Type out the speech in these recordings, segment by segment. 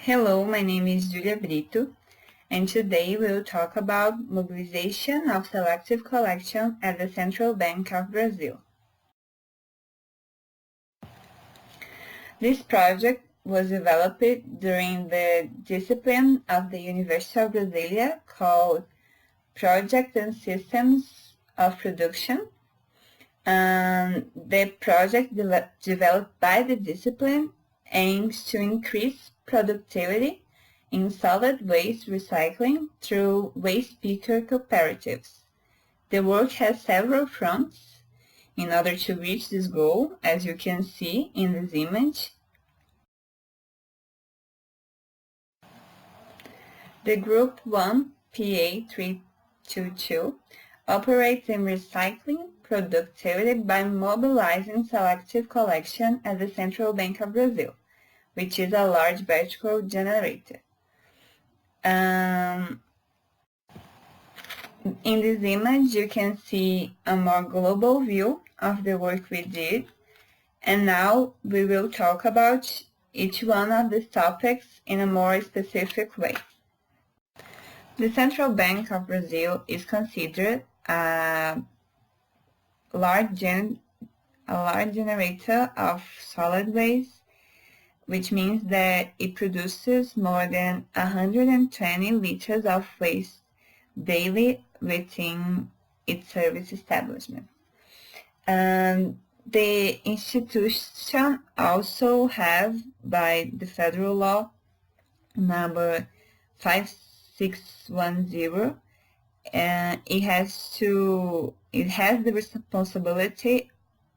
Hello, my name is Julia Brito, and today we'll talk about mobilization of selective collection at the Central Bank of Brazil. This project was developed during the discipline of the University of Brasilia called Projects and Systems of Production. The project developed by the discipline aims to increase productivity in solid waste recycling through waste picker cooperatives. The work has several fronts in order to reach this goal, as you can see in this image. The Group 1 PA322 operates in recycling productivity by mobilizing selective collection at the Central Bank of Brazil, which is a large vertical generator. In this image, you can see a more global view of the work we did, and now we will talk about each one of these topics in a more specific way. The Central Bank of Brazil is considered a large generator of solid waste, which means that it produces more than 120 liters of waste daily within its service establishment. The institution also have, by the federal law number 5610, it has the responsibility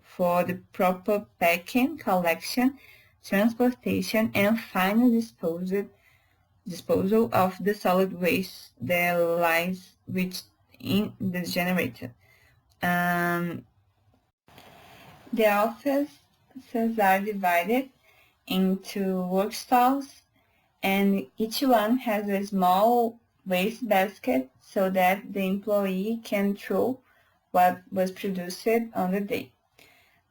for the proper packing, collection, transportation, and final disposal of the solid waste that lies in the generator. The offices are divided into work stalls, and each one has a small waste basket so that the employee can throw what was produced on the day,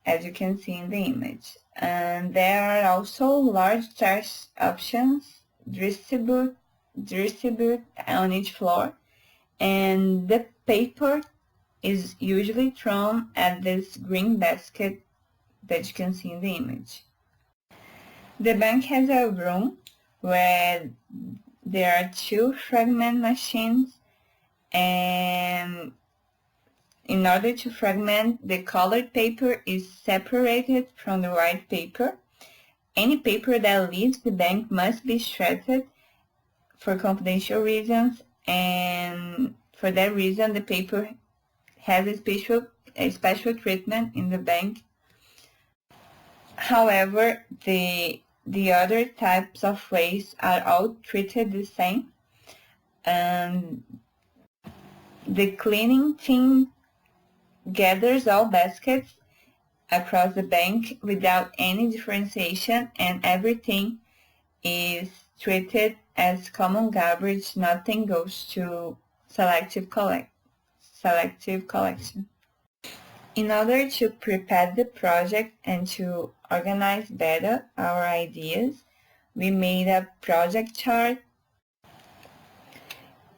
as you can see in the image. And there are also large trash options distributed on each floor, and the paper is usually thrown at this green basket that you can see in the image. The bank has a room where there are 2 fragment machines, and in order to fragment, the colored paper is separated from the white paper. Any paper that leaves the bank must be shredded for confidential reasons, and for that reason the paper has a special treatment in the bank. However, the other types of waste are all treated the same. The cleaning team gathers all baskets across the bank without any differentiation, and everything is treated as common garbage. Nothing goes to selective collection. In order to prepare the project and to organize better our ideas, we made a project chart.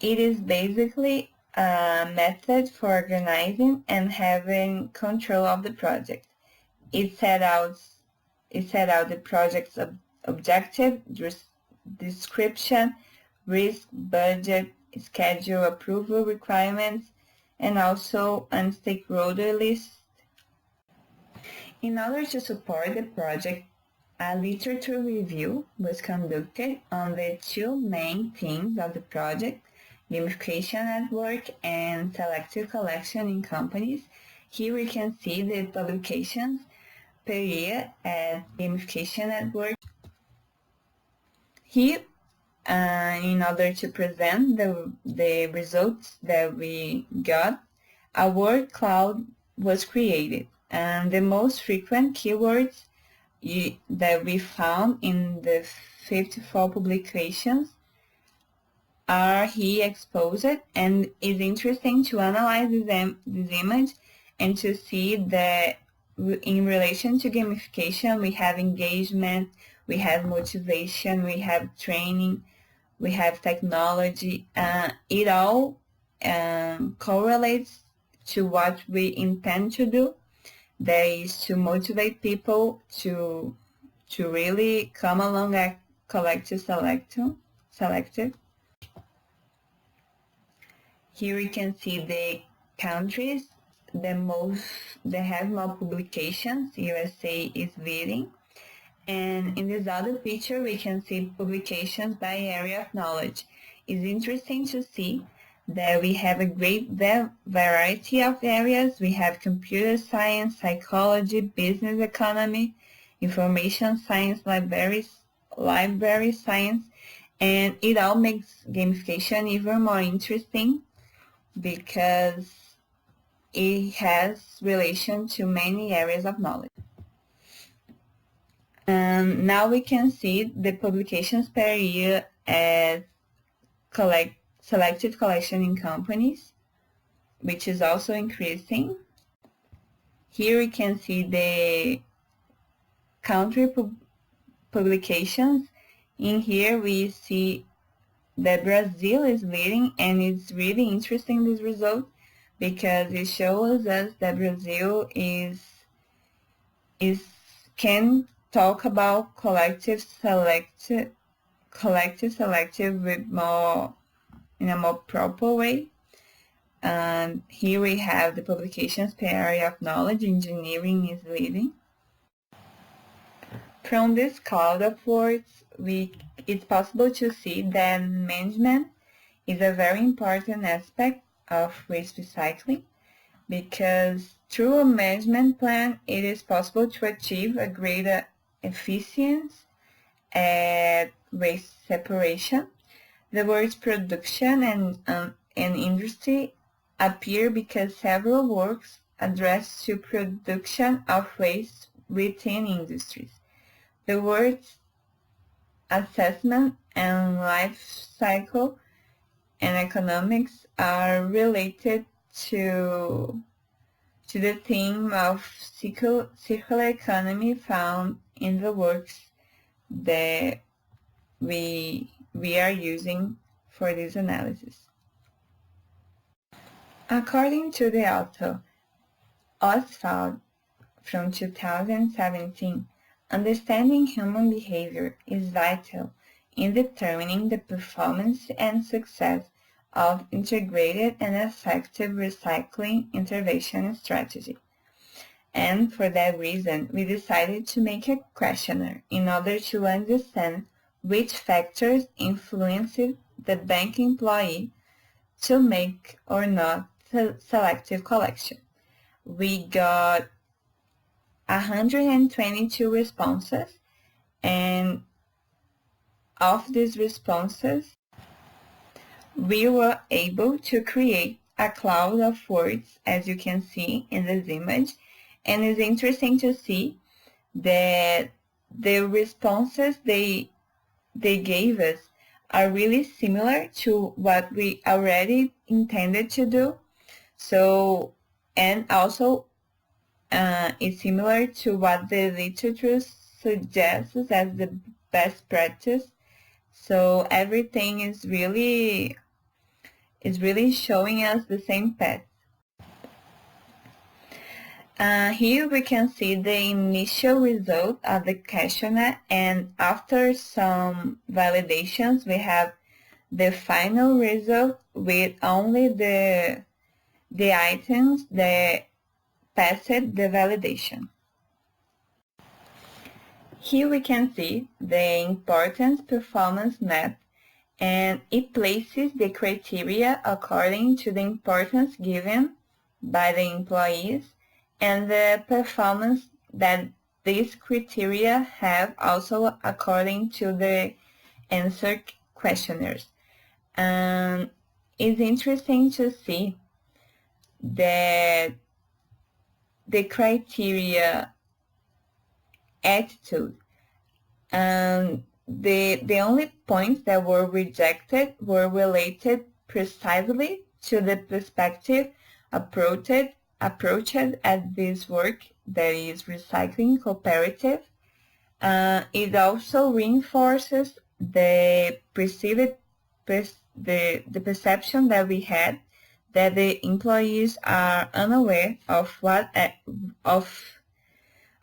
It is basically a method for organizing and having control of the project. It set out the project's objective, description, risk, budget, schedule, approval requirements, and also a stakeholder list. In order to support the project, a literature review was conducted on the 2 main themes of the project: gamification at work and selective collection in companies. Here we can see the publications per year at gamification at work. Here, in order to present the results that we got, a word cloud was created, and the most frequent keywords that we found in the 54 publications are here exposed, and it's interesting to analyze this image and to see that in relation to gamification we have engagement, we have motivation, we have training, we have technology. It all correlates to what we intend to do. That is to motivate people to really come along at collective selective. Here we can see the countries that have more publications. USA is leading. And in this other picture, we can see publications by area of knowledge. It's interesting to see that we have a great variety of areas. We have computer science, psychology, business economy, information science, library science, and it all makes gamification even more interesting because it has relation to many areas of knowledge. Now we can see the publications per year as selective collection in companies, which is also increasing. Here we can see the country publications. In here we see that Brazil is leading, and it's really interesting, this result, because it shows us that Brazil can talk about collective selective with in a more proper way. And here we have the publications per area of knowledge. Engineering is leading. From this cloud of words, it's possible to see that management is a very important aspect of waste recycling, because through a management plan, it is possible to achieve a greater efficiency at waste separation. The words production and industry appear because several works address to production of waste within industries. The words assessment and life cycle and economics are related to the theme of circular economy found in the works that we are using for this analysis. According to the author Oswald from 2017, understanding human behavior is vital in determining the performance and success of integrated and effective recycling intervention strategy. And for that reason, we decided to make a questionnaire in order to understand which factors influence the bank employee to make or not selective collection. We got 122 responses, and of these responses, we were able to create a cloud of words, as you can see in this image. And it's interesting to see that the responses they gave us are really similar to what we already intended to do. So, and also it's similar to what the literature suggests as the best practice. So everything is really showing us the same path. Here we can see the initial result of the questionnaire, and after some validations we have the final result with only the items that passed the validation. Here we can see the importance performance map, and it places the criteria according to the importance given by the employees and the performance that these criteria have also according to the answer questionnaires. It's interesting to see that the criteria attitude, the only points that were rejected were related precisely to the perspective approached at this work, that is recycling cooperative, It also reinforces the the perception that we had that the employees are unaware of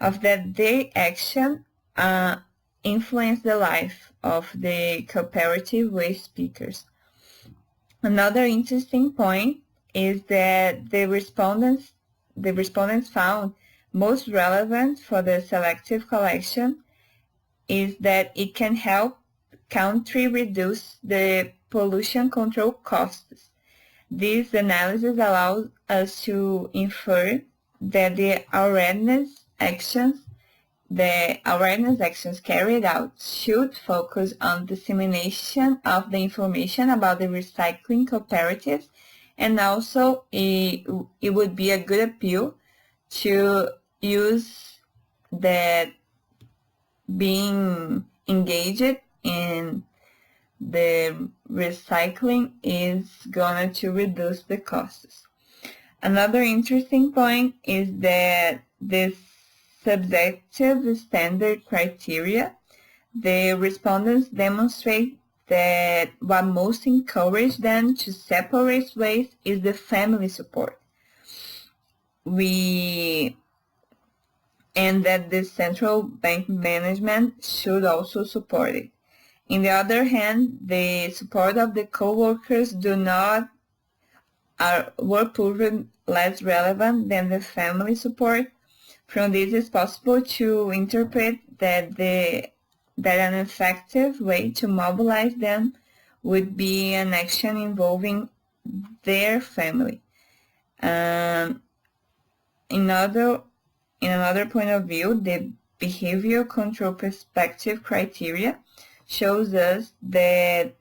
of that their action influence the life of the cooperative waste speakers. Another interesting point is that the respondents found most relevant for the selective collection is that it can help country reduce the pollution control costs. This analysis allows us to infer that the awareness actions carried out should focus on dissemination of the information about the recycling cooperatives, and also it would be a good appeal to use that being engaged in the recycling is going to reduce the costs. Another interesting point is that this subjective standard criteria, the respondents demonstrate that what most encouraged them to separate waste is the family support. And that the central bank management should also support it. On the other hand, the support of the co-workers were proven less relevant than the family support. From this, it's possible to interpret that an effective way to mobilize them would be an action involving their family. In another point of view, the behavioral control perspective criteria shows us that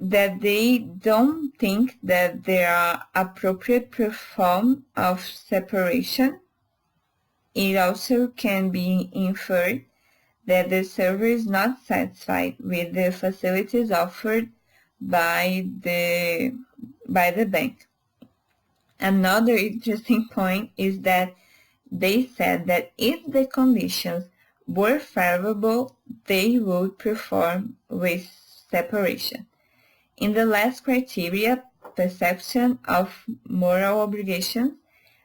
they don't think that there are appropriate form of separation. It also can be inferred that the server is not satisfied with the facilities offered by the bank. Another interesting point is that they said that if the conditions were favorable, they would perform waste separation. In the last criteria, perception of moral obligations,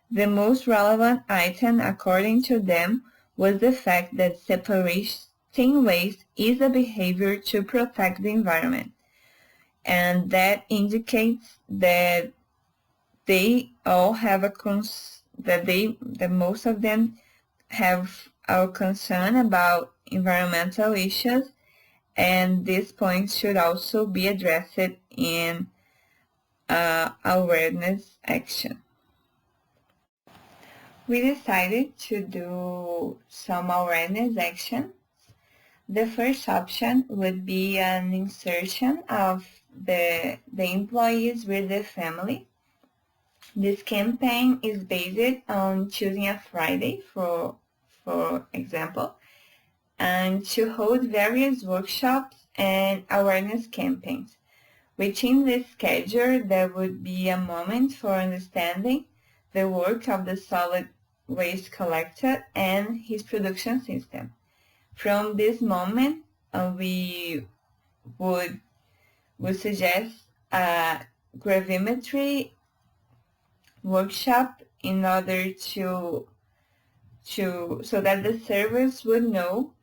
the most relevant item according to them was the fact that separating waste is a behavior to protect the environment. And that indicates that they all have that most of them have a concern about environmental issues, and this point should also be addressed in awareness action. We decided to do some awareness action. The first option would be an insertion of the employees with the family. This campaign is based on choosing a Friday, for example, and to hold various workshops and awareness campaigns. Within this schedule, there would be a moment for understanding the work of the solid waste collector and his production system. From this moment, we would suggest a gravimetry workshop in order so that the servers would know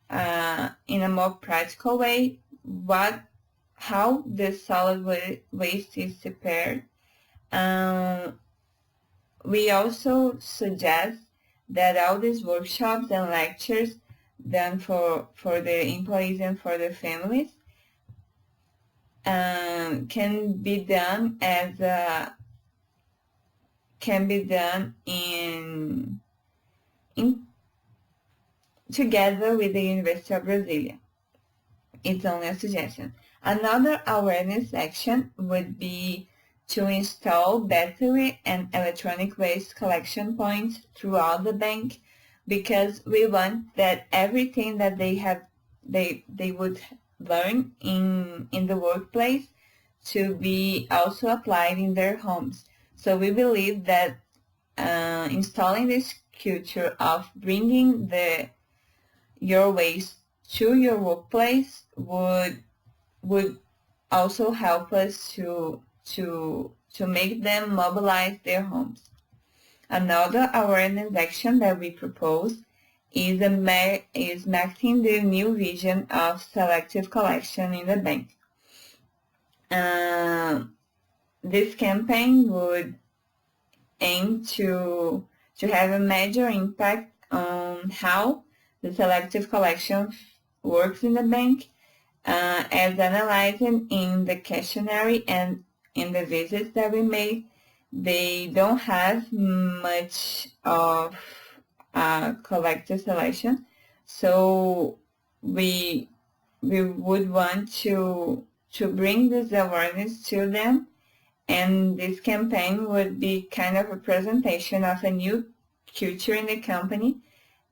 in a more practical way how the solid waste is prepared. We also suggest that all these workshops and lectures done for the employees and for the families can be done together with the University of Brasilia. It's only a suggestion. Another awareness action would be to install battery and electronic waste collection points throughout the bank, because we want that everything that they would learn in the workplace to be also applied in their homes. So we believe that installing this culture of bringing your waste to your workplace would also help us to make them mobilize their homes. Another awareness action that we propose is marketing the new vision of selective collection in the bank. This campaign would aim to have a major impact on how the selective collection works in the bank, as analyzed in the questionnaire and in the visits that we made. They don't have much of collective selection, so we would want to bring this awareness to them, and this campaign would be kind of a presentation of a new culture in the company,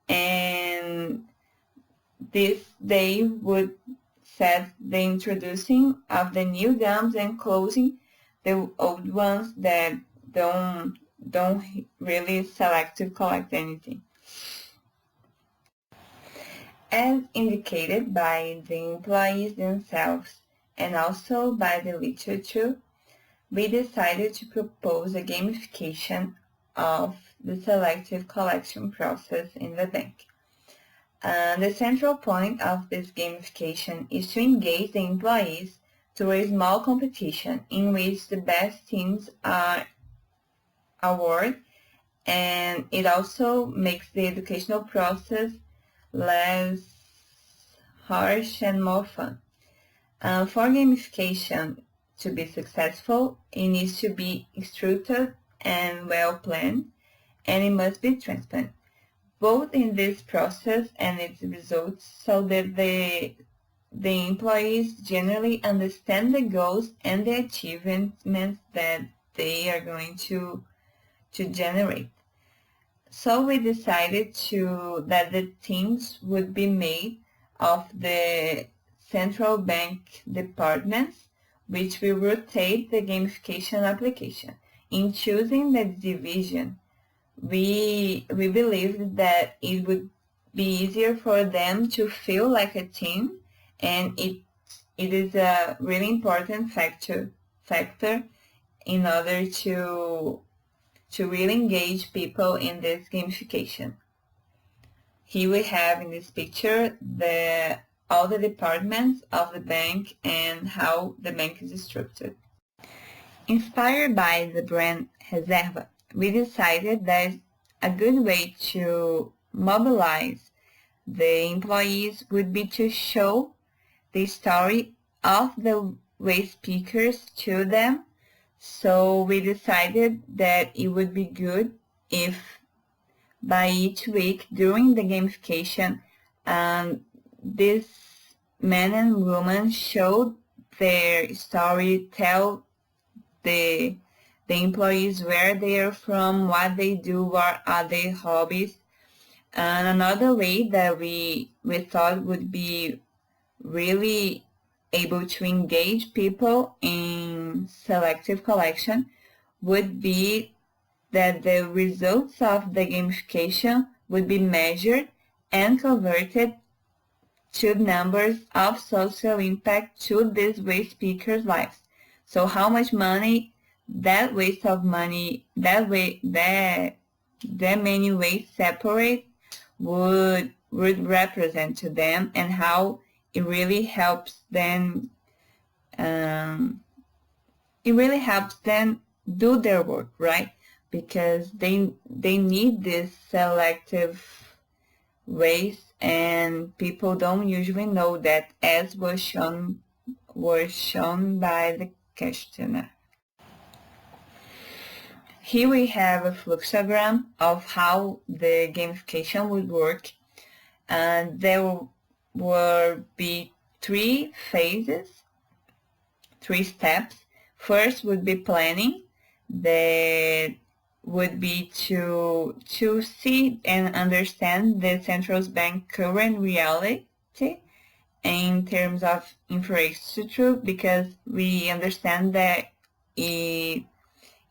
and this day would set the introducing of the new gums and closing the old ones that don't really selective collect anything. As indicated by the employees themselves and also by the literature, we decided to propose a gamification of the selective collection process in the bank. The central point of this gamification is to engage the employees through a small competition in which the best teams are awarded, and it also makes the educational process less harsh and more fun. For gamification to be successful, it needs to be structured and well planned, and it must be transparent, both in this process and its results, so that the employees generally understand the goals and the achievements that they are going to generate. So we decided that the teams would be made of the central bank departments, which will rotate the gamification application. In choosing the division, we believed that it would be easier for them to feel like a team, and it is a really important factor in order to really engage people in this gamification. Here we have in this picture all the departments of the bank and how the bank is structured. Inspired by the brand Reserva, we decided that a good way to mobilize the employees would be to show the story of the waste pickers to them. So we decided that it would be good if by each week during the gamification, this men and women showed their story, tell the employees where they are from, what they do, what are their hobbies. And another way that we thought would be really able to engage people in selective collection would be that the results of the gamification would be measured and converted to numbers of social impact to these waste pickers' lives. So how much money that waste of money, that many waste separate would represent to them, and how it really helps them. It really helps them do their work, right? Because they need this selective waste, and people don't usually know that, as was shown by the questionnaire. Here we have a fluxogram of how the gamification would work, and there will be 3 phases, 3 steps. First would be planning, that would be to see and understand the central bank current reality in terms of infrastructure, because we understand that it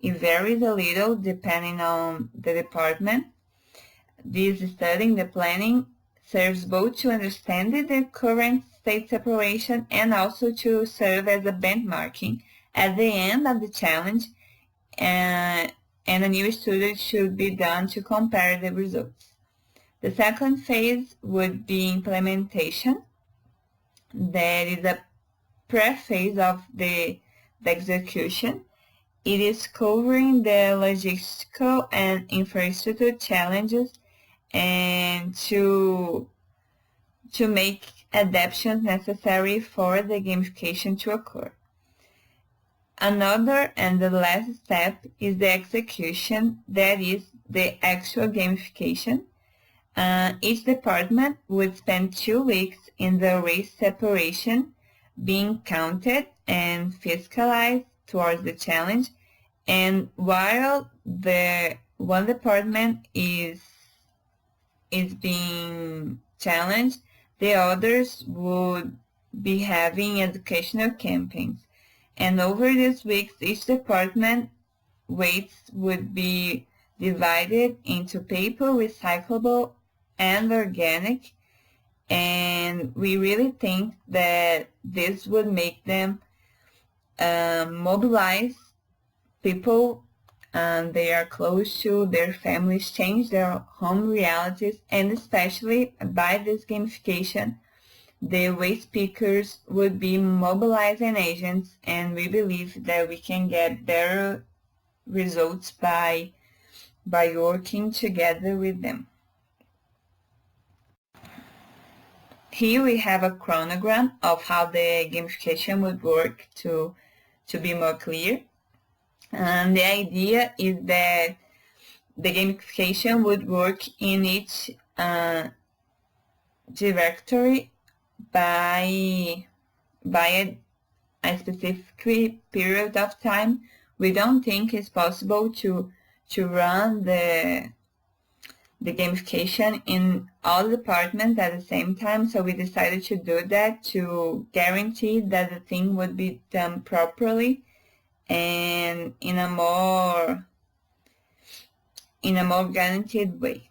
It varies a little depending on the department. This studying the planning serves both to understand the current state separation and also to serve as a benchmarking at the end of the challenge, and a new study should be done to compare the results. The second phase would be implementation. That is a pre-phase of the execution. It is covering the logistical and infrastructure challenges and to make adaptations necessary for the gamification to occur. Another and the last step is the execution, that is the actual gamification. Each department would spend 2 weeks in the race separation, being counted and fiscalized towards the challenge, and while the one department is being challenged, the others would be having educational campaigns. And over these weeks, each department weights would be divided into paper, recyclable, and organic. And we really think that this would make them mobilize people they are close to, their families, change their home realities, and especially by this gamification, the waste speakers would be mobilizing agents, and we believe that we can get better results by working together with them. Here we have a chronogram of how the gamification would work to be more clear. And the idea is that the gamification would work in each directory by a specific period of time. We don't think it's possible to run the gamification in all departments at the same time, so we decided to do that to guarantee that the thing would be done properly and in a more guaranteed way.